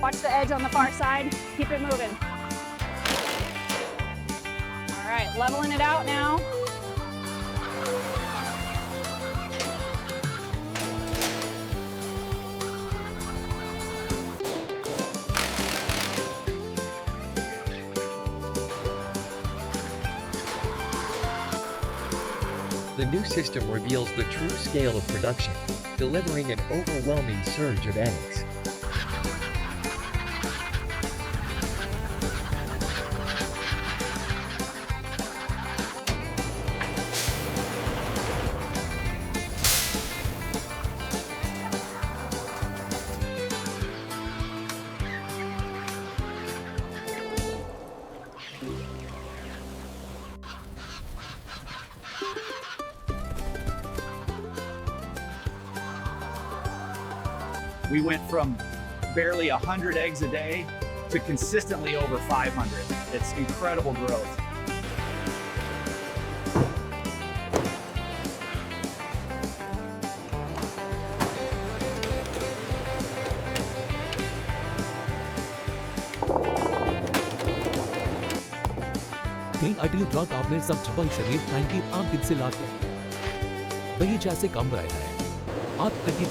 Watch the edge on the far side. Keep it moving. All right, leveling it out now. The new system reveals the true scale of production, delivering an overwhelming surge of eggs. We went from barely 100 eggs a day to consistently over 500. It's incredible growth. कहीं अटली truck आपने सब छपल शरीर 90 आम दिन से लाते वही जैसे कम रहा है आप कहीं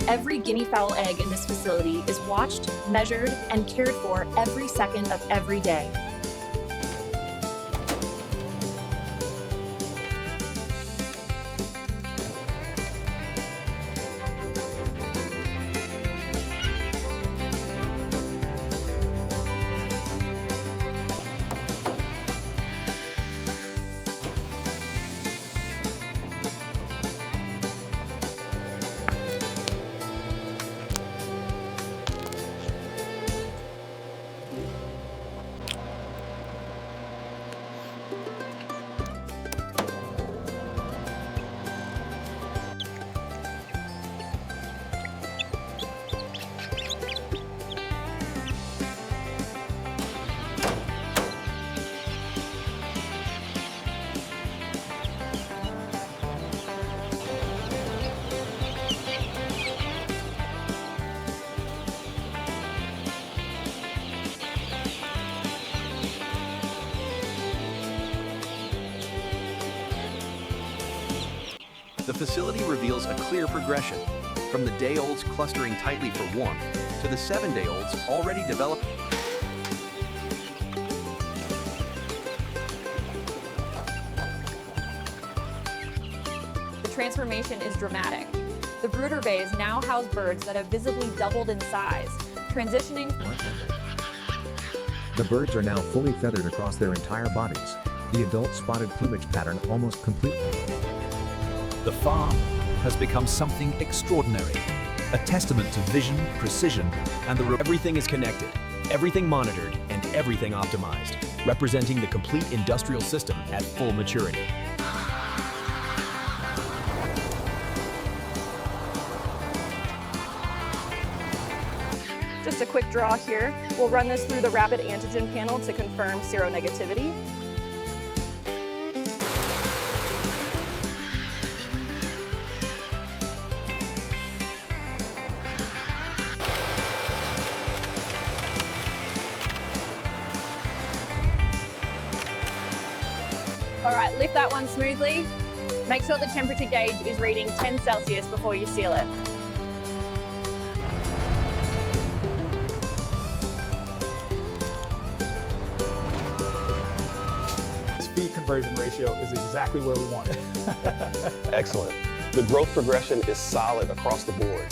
Every guinea fowl egg in this facility is watched, measured, and cared for every second of every day. the facility reveals a clear progression from the day-olds clustering tightly for warmth to the 7-day-olds already developed. The transformation is dramatic. The brooder bays now house birds that have visibly doubled in size, transitioning. The birds are now fully feathered across their entire bodies. The adult spotted plumage pattern almost complete. The farm has become something extraordinary, a testament to vision, precision, and everything is connected, everything monitored, and everything optimized, representing the complete industrial system at full maturity. Just a quick draw here. We'll run this through the rapid antigen panel to confirm seronegativity. All right, lift that one smoothly. Make sure the temperature gauge is reading 10 Celsius before you seal it. Feed conversion ratio is exactly where we want it. Excellent. The growth progression is solid across the board.